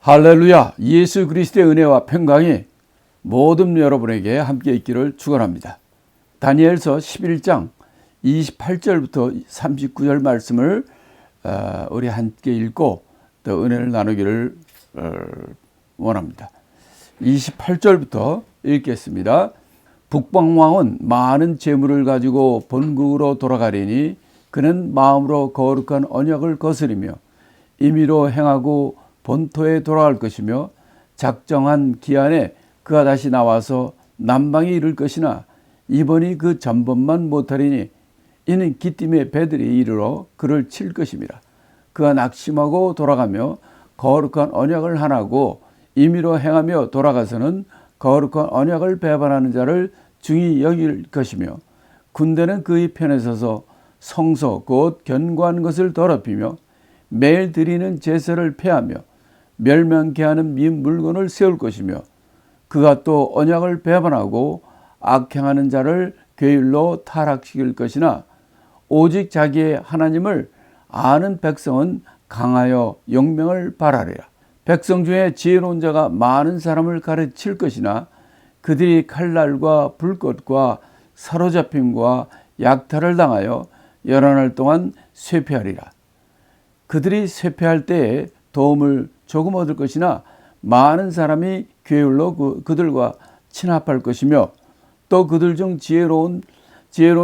할렐루야! 예수 그리스도의 은혜와 평강이 모든 여러분에게 함께 있기를 축원합니다. 다니엘서 11장 28절부터 39절 말씀을 우리 함께 읽고 또 은혜를 나누기를 원합니다. 28절부터 읽겠습니다. 북방왕은 많은 재물을 가지고 본국으로 돌아가리니 그는 마음으로 거룩한 언약을 거스리며 임의로 행하고 본토에 돌아갈 것이며 작정한 기한에 그가 다시 나와서 남방에 이를 것이나 이번이 그 전번만 못하리니 이는 기띔의 배들이 이르러 그를 칠 것임이라. 그가 낙심하고 돌아가며 거룩한 언약을 하나고 임의로 행하며 돌아가서는 거룩한 언약을 배반하는 자를 중히 여길 것이며 군대는 그의 편에 서서 성소 곧 견고한 것을 더럽히며 매일 드리는 제사를 폐하며 멸망케 하는 미 물건을 세울 것이며 그가 또 언약을 배반하고 악행하는 자를 괴율로 타락시킬 것이나 오직 자기의 하나님을 아는 백성은 강하여 용명을 발하리라. 백성 중에 지혜로운 자가 많은 사람을 가르칠 것이나 그들이 칼날과 불꽃과 사로잡힘과 약탈을 당하여 여러 날 동안 쇠폐하리라. 그들이 쇠폐할 때에 도움을 조금 얻을 것이나 많은 사람이 괴율로 그들과 친합할 것이며 또 그들 중 지혜로운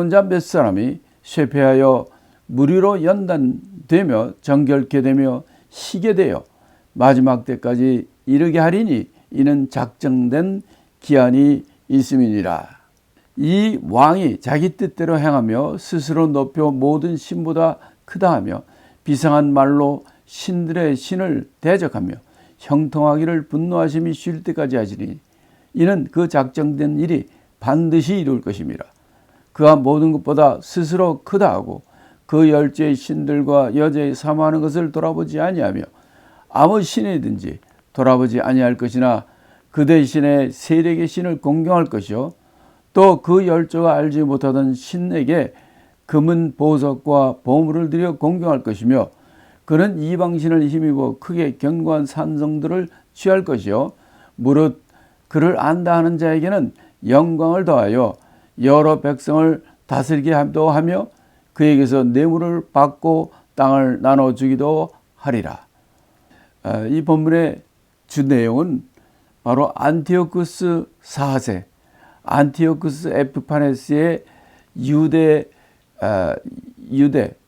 자 몇 사람이 쇠폐하여 무리로 연단되며 정결케 되며 희게 되어 마지막 때까지 이르게 하리니 이는 작정된 기한이 있음이니라. 이 왕이 자기 뜻대로 행하며 스스로 높여 모든 신보다 크다 하며 비상한 말로 신들의 신을 대적하며 형통하기를 분노하심이 쉴 때까지 하시니 이는 그 작정된 일이 반드시 이룰 것임이라. 그가 모든 것보다 스스로 크다 하고 그 열조의 신들과 여자의 사모하는 것을 돌아보지 아니하며 아무 신이든지 돌아보지 아니할 것이나 그 대신에 세력의 신을 공경할 것이요 또 그 열조가 알지 못하던 신에게 금은 보석과 보물을 들여 공경할 것이며 그는 이방신을 힘입어 크게 견고한 산성들을 취할 것이요 무릇 그를 안다 하는 자에게는 영광을 더하여 여러 백성을 다스리게 하기도 하며 그에게서 뇌물을 받고 땅을 나눠주기도 하리라. 이 본문의 주 내용은 바로 안티오쿠스 4세 안티오쿠스 에피파네스의 유대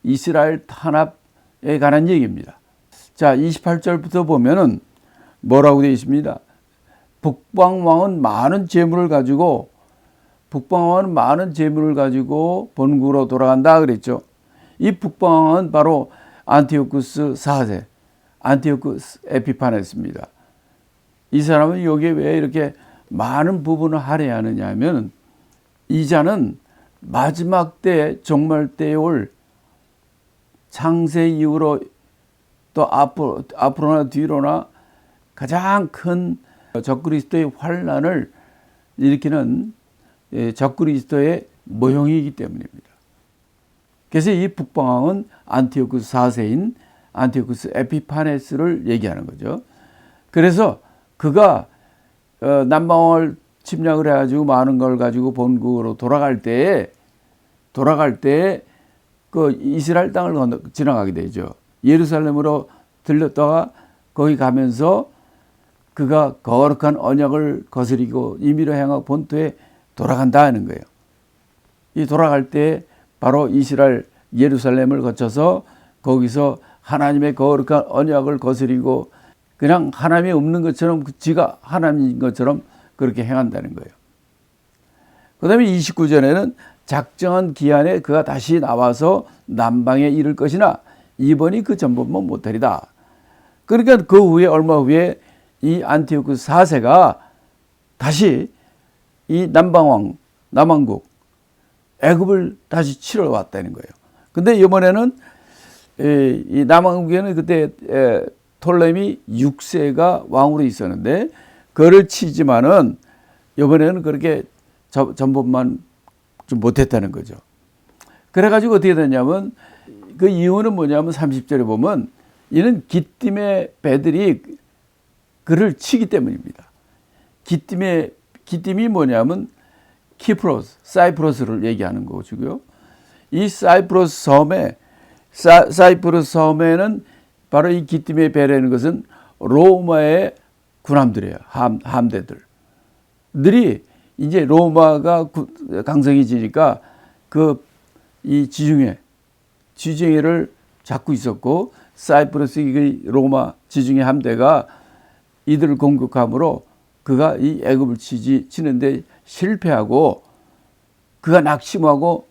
이스라엘 탄압에 관한 얘기입니다. 자, 28절부터 보면은 뭐라고 되어 있습니다. 북방왕은 많은 재물을 가지고 본국으로 돌아간다 그랬죠. 이 북방왕은 바로 안티오쿠스 4세 안티오쿠스 에피파네스입니다. 이 사람은 여기에 왜 이렇게 많은 부분을 할애하느냐 하면 이 자는 마지막 때 종말 때에 올 창세 이후로 또 앞으로나 뒤로나 가장 큰 적그리스도의 환난을 일으키는 적그리스도의 모형이기 때문입니다. 그래서 이 북방왕은 안티오쿠스 4세인 안티오쿠스 에피파네스를 얘기하는 거죠. 그래서 그가 남방을 침략을 해가지고 많은 걸 가지고 본국으로 돌아갈 때에 그 이스라엘 땅을 지나가게 되죠. 예루살렘으로 들렸다가 거기 가면서 그가 거룩한 언약을 거스리고 임의로 행하고 본토에 돌아간다 하는 거예요. 이 돌아갈 때 바로 이스라엘 예루살렘을 거쳐서 거기서 하나님의 거룩한 언약을 거스리고 그냥 하나님이 없는 것처럼 지가 하나님인 것처럼 그렇게 행한다는 거예요. 그 다음에 29절에는 작정한 기한에 그가 다시 나와서 남방에 이를 것이나 이번이 그 전번만 못하리다. 그러니까 그 후에 얼마 후에 이 안티오쿠스 4세가 다시 이 남왕국 애굽을 다시 치러 왔다는 거예요. 근데 이번에는 이 남왕국에는 그때 톨레미 6세가 왕으로 있었는데 그를 치지만은 이번에는 그렇게 전번만 좀 못했다는 거죠. 그래가지고 어떻게 됐냐면 그 이유는 뭐냐면 30절에 보면 이는 기띔의 배들이 그를 치기 때문입니다. 기띔이 뭐냐면 키프로스, 사이프러스를 얘기하는 것이고요. 이 사이프러스 섬에는 바로 이 기띔의 배라는 것은 로마의 군함들이에요. 함대들. 들이 이제 로마가 강성해지니까 이 지중해를 잡고 있었고, 사이프러스 로마 지중해 함대가 이들을 공격함으로 그가 이 애굽을 치는데 실패하고 그가 낙심하고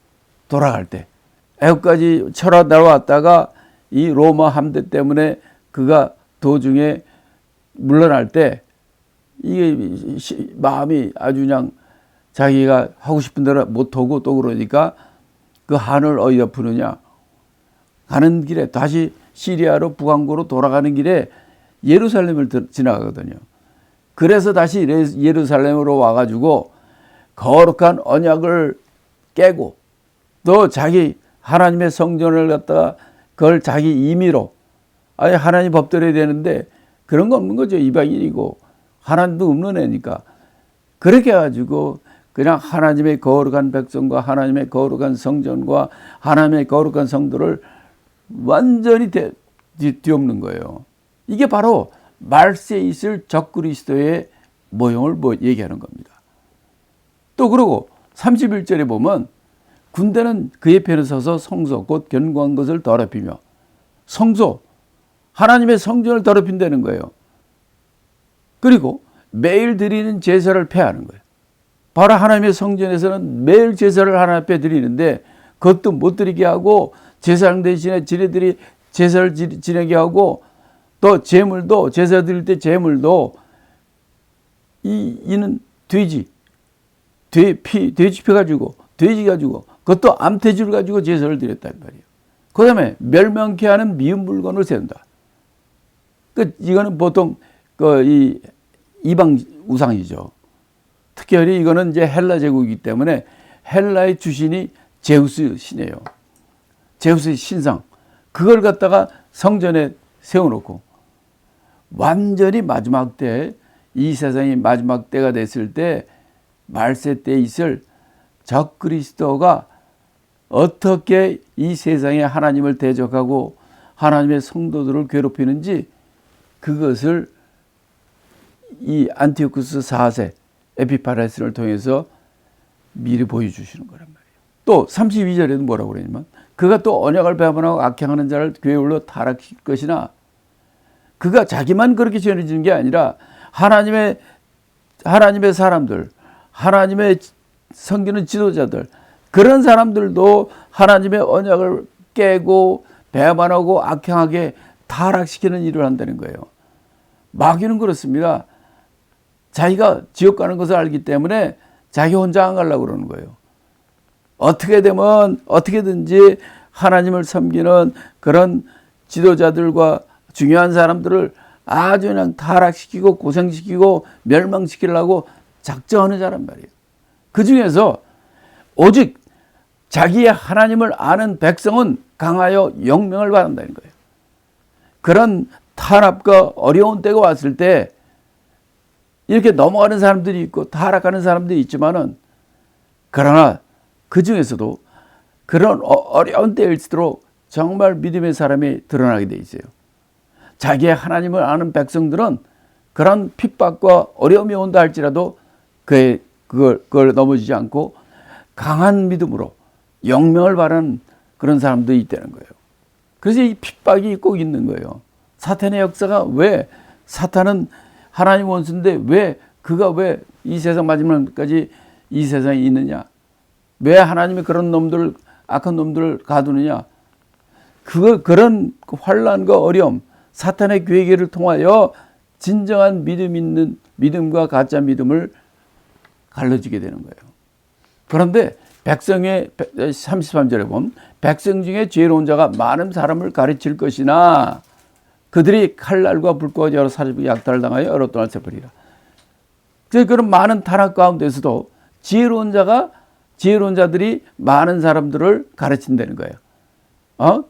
돌아갈 때, 애굽까지 철화 날아왔다가 이 로마 함대 때문에 그가 도중에 물러날 때 이게 마음이 아주 그냥 자기가 하고 싶은 대로 못하고 또 그러니까 그 한을 어디다 푸느냐, 가는 길에 다시 시리아로 북왕고로 돌아가는 길에 예루살렘을 지나가거든요. 그래서 다시 예루살렘으로 와가지고 거룩한 언약을 깨고 또 자기 하나님의 성전을 갖다가 그걸 자기 임의로, 아예 하나님 법대로 해야 되는데 그런 거 없는 거죠. 이방인이고 하나님도 없는 애니까. 그렇게 해가지고 그냥 하나님의 거룩한 백성과 하나님의 거룩한 성전과 하나님의 거룩한 성도를 완전히 뒤엎는 거예요. 이게 바로 말세에 있을 적그리스도의 모형을 얘기하는 겁니다. 또 그러고 31절에 보면 군대는 그의 편에 서서 성소 곧 견고한 것을 더럽히며, 성소 하나님의 성전을 더럽힌다는 거예요. 그리고 매일 드리는 제사를 폐하는 거예요. 바로 하나님의 성전에서는 매일 제사를 하나님 앞에 드리는데 그것도 못 드리게 하고, 제사장 대신에 지네들이 제사를 지내게 하고, 또 제물도 제사 드릴 때 제물도 이는 돼지 피 가지고, 돼지 가지고, 그것도 암돼지를 가지고 제사를 드렸단 말이에요. 그 다음에 멸망케 하는 미운 물건을 세운다. 이거는 보통 이 이방 우상이죠. 특별히 이거는 이제 헬라 제국이기 때문에 헬라의 주신이 제우스 신이에요. 제우스의 신상. 그걸 갖다가 성전에 세워놓고 완전히 마지막 때, 이 세상이 마지막 때가 됐을 때, 말세 때에 있을 적그리스도가 어떻게 이 세상에 하나님을 대적하고 하나님의 성도들을 괴롭히는지, 그것을 이 안티오쿠스 4세 에피파네스를 통해서 미리 보여주시는 거란 말이에요. 또 32절에도 뭐라고 그러냐면, 그가 또 언약을 배반하고 악행하는 자를 괴울로 타락시킬 것이나, 그가 자기만 그렇게 전해지는 게 아니라 하나님의 사람들, 하나님의 섬기는 지도자들, 그런 사람들도 하나님의 언약을 깨고 배반하고 악행하게 타락시키는 일을 한다는 거예요. 마귀는 그렇습니다. 자기가 지옥 가는 것을 알기 때문에 자기 혼자 안 가려고 그러는 거예요. 어떻게 되면 어떻게든지 하나님을 섬기는 그런 지도자들과 중요한 사람들을 아주 그냥 타락시키고 고생시키고 멸망시키려고 작정하는 자란 말이에요. 그 중에서 오직 자기의 하나님을 아는 백성은 강하여 영명을 받는다는 거예요. 그런 탄압과 어려운 때가 왔을 때 이렇게 넘어가는 사람들이 있고 타락하는 사람들이 있지만은, 그러나 그 중에서도 그런 어려운 때일수록 정말 믿음의 사람이 드러나게 돼 있어요. 자기의 하나님을 아는 백성들은 그런 핍박과 어려움이 온다 할지라도 그걸 넘어지지 않고 강한 믿음으로 영명을 바라는 그런 사람도 있다는 거예요. 그래서 이 핍박이 꼭 있는 거예요. 사탄의 역사가, 왜 사탄은 하나님 원수인데 그가 왜 이 세상 마지막까지 이 세상에 있느냐, 왜 하나님이 그런 놈들, 악한 놈들을 가두느냐, 그런 환난과 어려움, 사탄의 괴계를 통하여 진정한 믿음과 가짜 믿음을 갈라지게 되는 거예요. 그런데 백성의 33절에 보면, 백성 중에 지혜로운 자가 많은 사람을 가르칠 것이나 그들이 칼날과 불꽃 여러 사람에게 약탈을 당하여 여러 동안 세버리라. 그래서 그런 많은 탄압 가운데서도 지혜로운 자들이 많은 사람들을 가르친다는 거예요.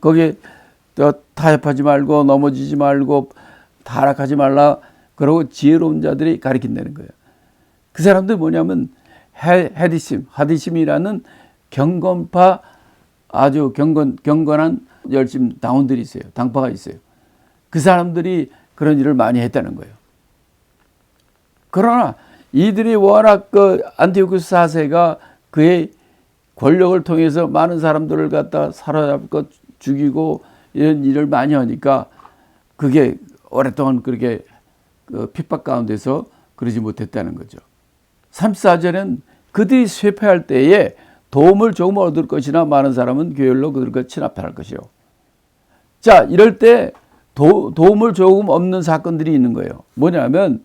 거기에 타협하지 말고 넘어지지 말고 타락하지 말라, 그리고 지혜로운 자들이 가르친다는 거예요. 그 사람들 뭐냐면 하디심이라는 경건파 아주 경건한 열심 당원들이 있어요. 당파가 있어요. 그 사람들이 그런 일을 많이 했다는 거예요. 그러나 이들이 워낙 그 안티오쿠스 4세가 그의 권력을 통해서 많은 사람들을 갖다 사로잡고 죽이고 이런 일을 많이 하니까 그게 오랫동안 그렇게 그 핍박 가운데서 그러지 못했다는 거죠. 34절은 그들이 쇠퇴할 때에 도움을 조금 얻을 것이나 많은 사람은 교열로 그들과 친합할 것이요. 자, 이럴 때 도움을 조금 얻는 사건들이 있는 거예요. 뭐냐면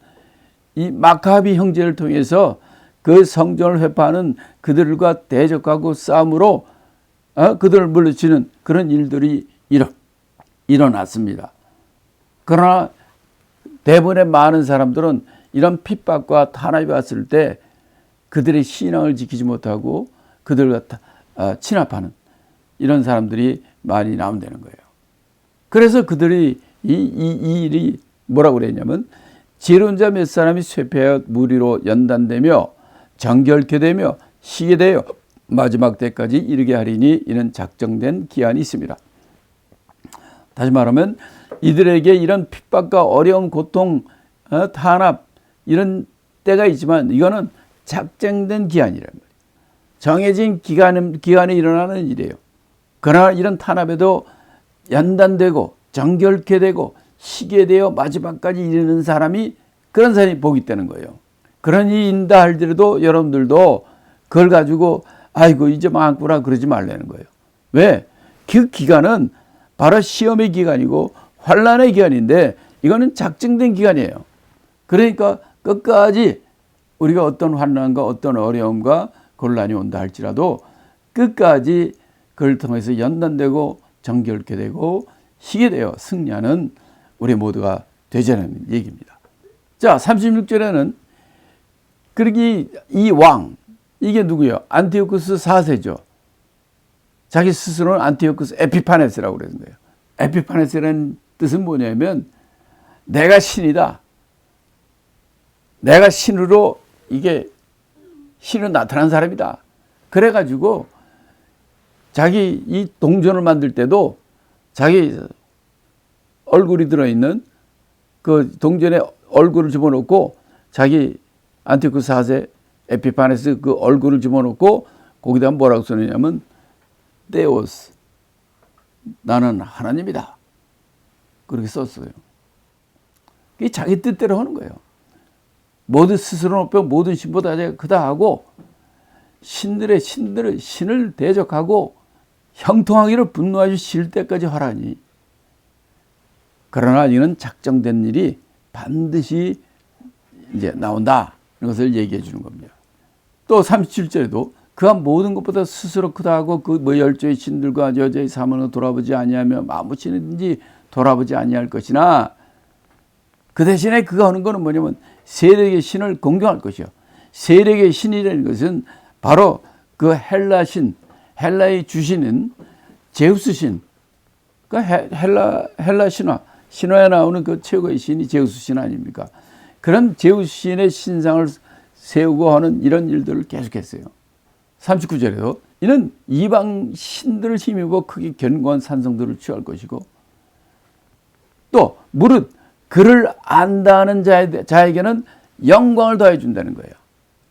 이 마카비 형제를 통해서 그 성전을 회파하는 그들과 대적하고 싸움으로 그들을 물리치는 그런 일들이 일어났습니다. 그러나 대부분의 많은 사람들은 이런 핍박과 탄압이 왔을 때 그들의 신앙을 지키지 못하고 그들과 친합하는 이런 사람들이 많이 나온다는 거예요. 그래서 그들이 이 일이 뭐라고 그랬냐면 지혜로운 자 몇 사람이 쇠퇴하여 무리로 연단되며 정결케 되며 쉬게 되어 마지막 때까지 이르게 하리니 이는 작정된 기한이 있습니다. 다시 말하면 이들에게 이런 핍박과 어려움, 고통, 탄압 이런 때가 있지만 이거는 작정된 기한이란 말이에요. 정해진 기간에 일어나는 일이에요. 그러나 이런 탄압에도 연단되고 정결케 되고 쉬게 되어 마지막까지 이르는 사람이 그런 사람이 복이 있다는 거예요. 그런 일이 있다 할지라도 여러분들도 그걸 가지고 아이고 이제 망했구나 그러지 말라는 거예요. 왜? 그 기간은 바로 시험의 기간이고 환난의 기간인데 이거는 작정된 기간이에요. 그러니까 끝까지 우리가 어떤 환난과 어떤 어려움과 곤란이 온다 할지라도 끝까지 그걸 통해서 연단되고 정결케 되고 쉬게 되어 승리하는 우리 모두가 되자는 얘기입니다. 자, 36절에는 그러기 이 왕, 이게 누구예요? 안티오쿠스 4세죠. 자기 스스로는 안티오쿠스 에피파네스라고 그러는 거예요. 에피파네스라는 뜻은 뭐냐면 내가 신이다. 내가 신으로 이게 신으로 나타난 사람이다. 그래가지고 자기 이 동전을 만들 때도 자기 얼굴이 들어있는 그 동전에 얼굴을 집어넣고 자기 안티오쿠스 4세 에피파네스 그 얼굴을 집어넣고 거기다 뭐라고 써느냐면 데오스 나는 하나님이다. 그렇게 썼어요. 이게 자기 뜻대로 하는 거예요. 모든 스스로 높여 모든 신보다 크다 하고 신을 대적하고 형통하기를 분노하여 실 때까지 하라니. 그러나 이는 작정된 일이 반드시 이제 나온다. 이런 것을 얘기해 주는 겁니다. 또 37절에도 그한 모든 것보다 스스로 크다 하고 그 열조의 신들과 여자의 사문을 돌아보지 아니하며 아무 신이든지 돌아보지 아니할 것이나 그 대신에 그가 하는 것은 뭐냐면 세력의 신을 공경할 것이요. 세력의 신이라는 것은 바로 그 헬라 신, 헬라의 주신은 제우스 신. 그 헬라 신화에 나오는 그 최고의 신이 제우스 신 아닙니까? 그런 제우스 신의 신상을 세우고 하는 이런 일들을 계속했어요. 39절에도 이는 이방 신들을 힘입어 크게 견고한 산성들을 취할 것이고 또 무릇 그를 안다는 자에게는 영광을 더해 준다는 거예요.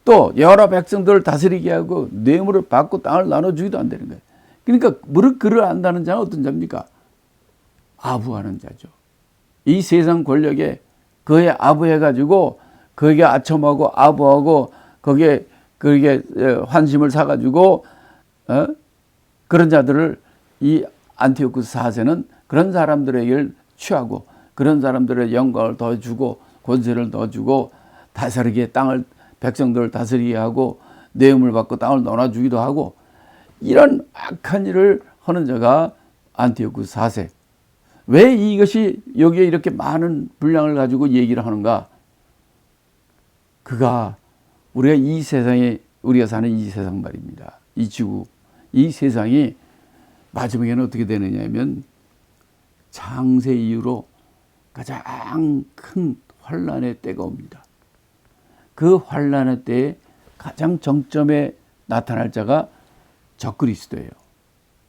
또 여러 백성들을 다스리게 하고 뇌물을 받고 땅을 나눠주기도 한다는 거예요. 그러니까 무릇 그를 안다는 자는 어떤 자입니까? 아부하는 자죠. 이 세상 권력에 그에 아부해가지고 거기에 아첨하고 아부하고 거기에 환심을 사가지고 그런 자들을 이 안티오쿠스 4세는 그런 사람들에게 취하고 그런 사람들의 영광을 더 주고 권세를 더 주고 다스리게 땅을 백성들을 다스리게 하고 뇌물 받고 땅을 나눠주기도 하고 이런 악한 일을 하는 자가 안티오쿠스 4세. 왜 이것이 여기에 이렇게 많은 분량을 가지고 얘기를 하는가? 그가 우리가 사는 이 세상 말입니다. 이 지구, 이 세상이 마지막에는 어떻게 되느냐 하면 장세 이후로 가장 큰 환란의 때가 옵니다. 그 환란의 때에 가장 정점에 나타날 자가 적그리스도예요.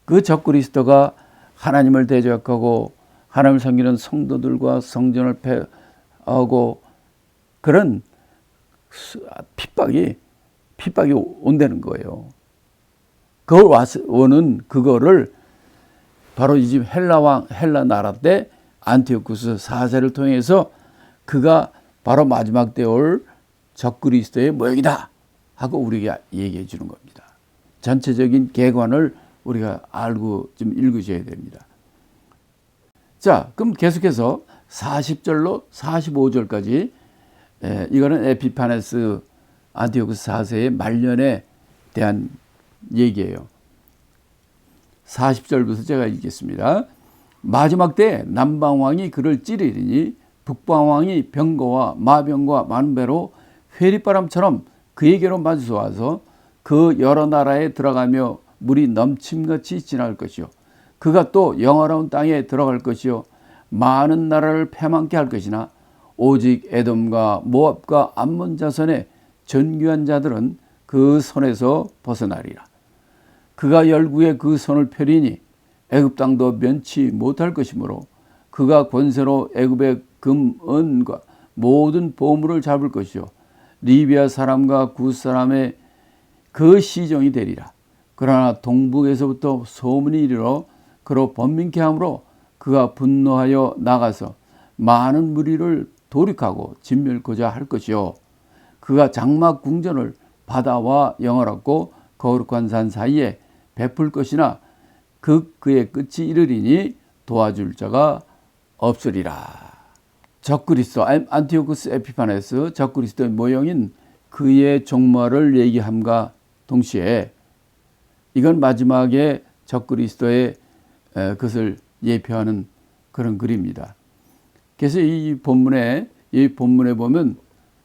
그 적그리스도가 하나님을 대적하고 하나님을 섬기는 성도들과 성전을 패하고 그런 핍박이 온다는 거예요. 그걸 오는 그거를 바로 이 집 헬라 나라 때 안티오쿠스 4세를 통해서 그가 바로 마지막 때 올 적그리스도의 모형이다 하고 우리가 얘기해 주는 겁니다. 전체적인 개관을 우리가 알고 좀 읽으셔야 됩니다. 자, 그럼 계속해서 40절로 45절까지 이거는 에피파네스 안티오쿠스 4세의 말년에 대한 얘기예요. 40절부터 제가 읽겠습니다. 마지막 때 남방왕이 그를 찌르리니 북방왕이 병거와 마병과 많은 배로 회리바람처럼 그에게로 마주와서 그 여러 나라에 들어가며 물이 넘침같이 지나갈 것이요. 그가 또 영화로운 땅에 들어갈 것이요. 많은 나라를 패망케 할 것이나 오직 에돔과 모압과 암몬 자손의 존귀한 자들은 그 손에서 벗어나리라. 그가 열국에 그 손을 펴리니 애굽 땅도 면치 못할 것이므로 그가 권세로 애굽의 금, 은과 모든 보물을 잡을 것이요. 리비아 사람과 굿 사람의 그 시종이 되리라. 그러나 동북에서부터 소문이 이르러 그로 번민케 하므로 그가 분노하여 나가서 많은 무리를 도륙하고 진멸코자 할 것이요. 그가 장막 궁전을 바다와 영화롭고 거룩한 산 사이에 베풀 것이나 그의 끝이 이르리니 도와줄 자가 없으리라. 적그리스도 안티오쿠스 에피파네스 적그리스도의 모형인 그의 종말을 얘기함과 동시에 이건 마지막에 적그리스도의 그것을 예표하는 그런 글입니다. 그래서 이 본문에 보면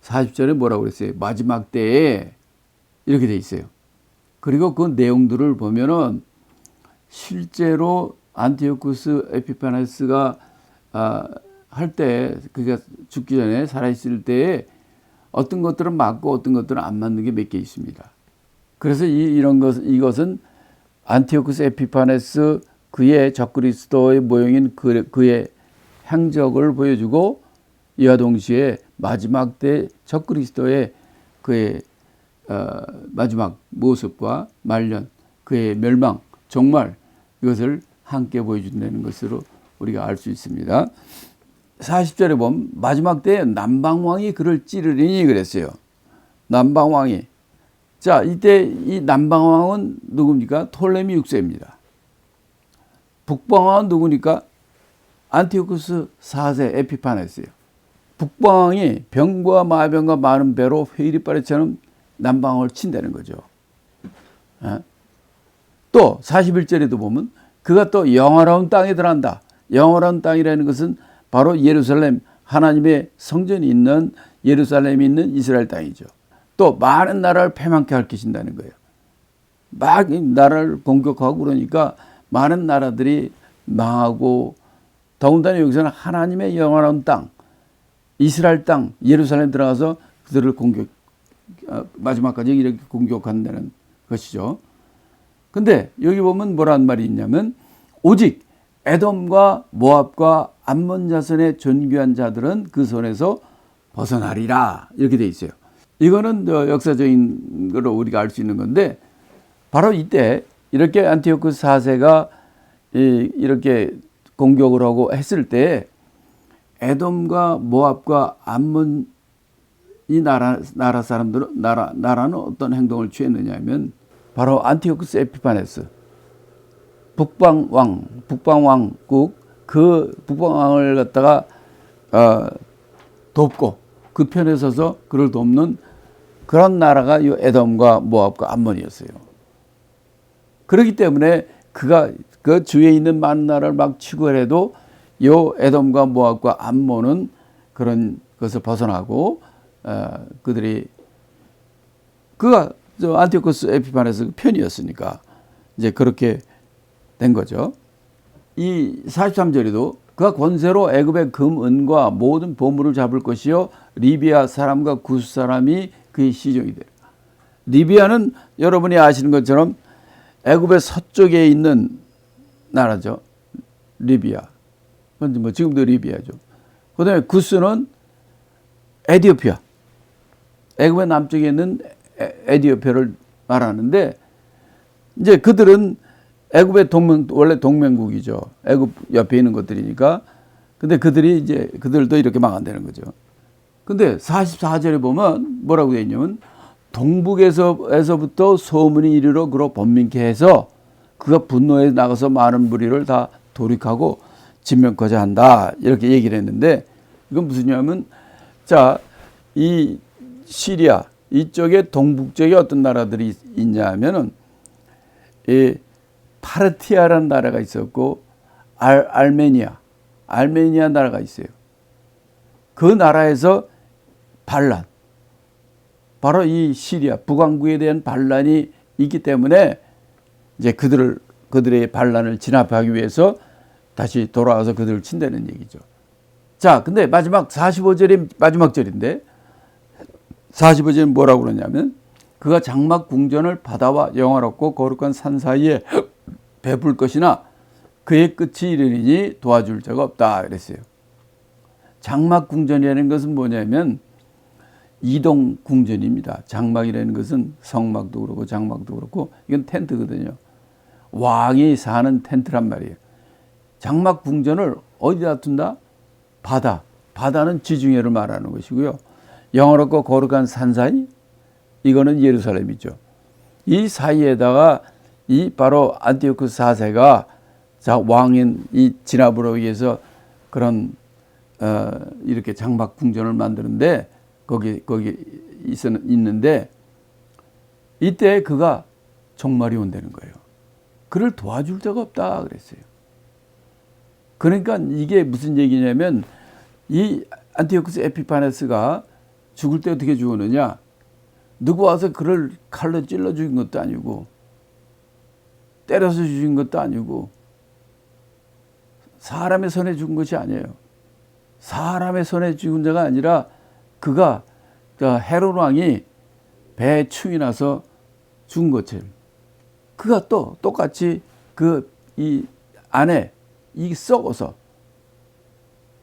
40절에 뭐라고 그랬어요? 마지막 때에 이렇게 돼 있어요. 그리고 그 내용들을 보면은 실제로 안티오쿠스 에피파네스가 할 때 그가 죽기 전에 살아있을 때에 어떤 것들은 맞고 어떤 것들은 안 맞는 게 몇 개 있습니다. 그래서 이것은 안티오쿠스 에피파네스 그의 적그리스도의 모형인 그의 행적을 보여주고 이와 동시에 마지막 때 적그리스도의 그의 마지막 모습과 말년, 그의 멸망, 종말 이것을 함께 보여준다는 것으로 우리가 알 수 있습니다. 40절에 보면 마지막 때에 남방왕이 그를 찌르리니 그랬어요. 남방왕이. 자, 이때 이 남방왕은 누굽니까? 톨레미 6세입니다. 북방왕은 누구니까? 안티오쿠스 4세 에피파네스예요. 북방왕이 병과 마병과 많은 배로 회리바리처럼 남방왕을 친다는 거죠. 또 41절에도 보면 그가 또 영화로운 땅에 들어간다. 영화로운 땅이라는 것은 바로 예루살렘, 하나님의 성전이 있는 예루살렘이 있는 이스라엘 땅이죠. 또 많은 나라를 패망케 할것인다는 거예요. 막 나라를 공격하고 그러니까 많은 나라들이 망하고 더군다나 여기서는 하나님의 영원한 땅, 이스라엘 땅, 예루살렘 들어가서 그들을 마지막까지 이렇게 공격한다는 것이죠. 근데 여기 보면 뭐라는 말이 있냐면 오직 에돔과 모압과 암몬 자손의 존귀한 자들은 그 손에서 벗어나리라 이렇게 돼 있어요. 이거는 역사적인 걸로 우리가 알 수 있는 건데 바로 이때 이렇게 안티오쿠스 4세가 이렇게 공격을 하고 했을 때 에돔과 모압과 암몬 이 나라 사람들은 나라는 어떤 행동을 취했느냐 하면 바로 안티오쿠스 에피파네스 북방왕국 그 북방왕을 갖다가 돕고 그 편에 서서 그를 돕는 그런 나라가 이 에돔과 모압과 암몬이었어요. 그렇기 때문에 그가 그 주위에 있는 많은 나라를 막 치고 해도 이 에돔과 모압과 암몬은 그런 것을 벗어나고 그가 안티오쿠스 에피파네스 편이었으니까 이제 그렇게 된 거죠. 이 43절에도 그가 권세로 애굽의 금, 은과 모든 보물을 잡을 것이요 리비아 사람과 구스 사람이 그의 시종이 되리라. 리비아는 여러분이 아시는 것처럼 애굽의 서쪽에 있는 나라죠. 리비아. 뭐 지금도 리비아죠. 그다음에 구스는 에티오피아. 애굽의 남쪽에 있는 에티오피아를 말하는데 이제 그들은 애굽의 원래 동맹국이죠. 애굽 옆에 있는 것들이니까. 근데 그들도 이렇게 망한다는 거죠. 근데 44절에 보면 뭐라고 되어 있냐면 동북에서부터 소문이 이르러 그로 번민케 해서 그가 분노에 나가서 많은 무리를 다 돌이키고 진멸하고자 한다. 이렇게 얘기를 했는데 이건 무슨냐면 자, 이 시리아 이쪽에 동북쪽에 어떤 나라들이 있냐 하면은 이 파르티아라는 나라가 있었고 알메니아 나라가 있어요. 그 나라에서 반란, 바로 이 시리아 북왕국에 대한 반란이 있기 때문에 이제 그들의 반란을 진압하기 위해서 다시 돌아와서 그들을 친다는 얘기죠. 자, 근데 마지막 45절이 마지막 절인데 45절은 뭐라고 그러냐면 그가 장막 궁전을 바다와 영화롭고 거룩한 산 사이에 베풀 것이나 그의 끝이 이르리니 도와줄 자가 없다 그랬어요. 장막 궁전이라는 것은 뭐냐면 이동 궁전입니다. 장막이라는 것은 성막도 그렇고 장막도 그렇고 이건 텐트거든요. 왕이 사는 텐트란 말이에요. 장막 궁전을 어디다 둔다? 바다는 지중해를 말하는 것이고요. 영화롭고 거룩한 산 사이, 이거는 예루살렘이죠. 이 사이에다가 이 바로 안티오쿠스 4세가 왕인 이 진압으로 위해서 그런 이렇게 장막 궁전을 만드는데 거기 있는데 이때 그가 종말이 온다는 거예요. 그를 도와줄 자가 없다 그랬어요. 그러니까 이게 무슨 얘기냐면 이 안티오쿠스 에피파네스가 죽을 때 어떻게 죽었느냐? 누구 와서 그를 칼로 찔러 죽인 것도 아니고 때려서 죽인 것도 아니고 사람의 손에 죽은 것이 아니에요. 사람의 손에 죽은 자가 아니라 그가 헤롯 왕이 배에 충이 나서 죽은 것처럼 그가 또 똑같이 이 안에 이 썩어서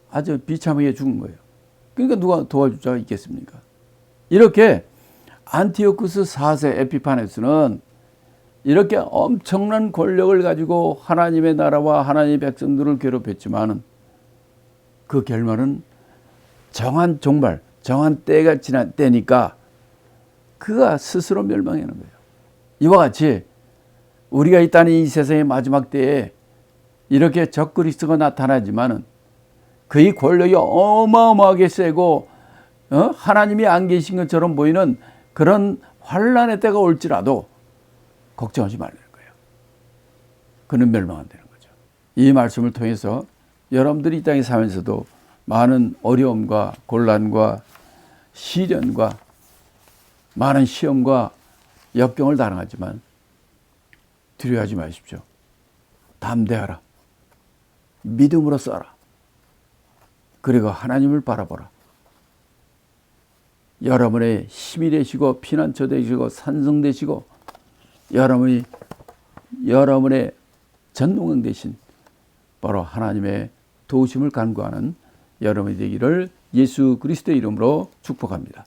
아주 비참하게 죽은 거예요. 그러니까 누가 도와줄 자가 있겠습니까? 이렇게 안티오쿠스 4세 에피파네스는 이렇게 엄청난 권력을 가지고 하나님의 나라와 하나님의 백성들을 괴롭혔지만은 그 결말은 정한 종말, 정한 때가 지난 때니까 그가 스스로 멸망하는 거예요. 이와 같이 우리가 있다는 이 세상의 마지막 때에 이렇게 적그리스도가 나타나지만은 그의 권력이 어마어마하게 세고 하나님이 안 계신 것처럼 보이는 그런 환란의 때가 올지라도 걱정하지 말라는 거예요. 그는 멸망한다는 거죠. 이 말씀을 통해서 여러분들이 이 땅에 살면서도 많은 어려움과 곤란과 시련과 많은 시험과 역경을 당하지만 두려워하지 마십시오. 담대하라. 믿음으로 써라. 그리고 하나님을 바라보라. 여러분의 힘이 되시고 피난처 되시고 산성 되시고 여러분의 전동강 되신 바로 하나님의 도우심을 간구하는 여러분이 되기를 예수 그리스도의 이름으로 축복합니다.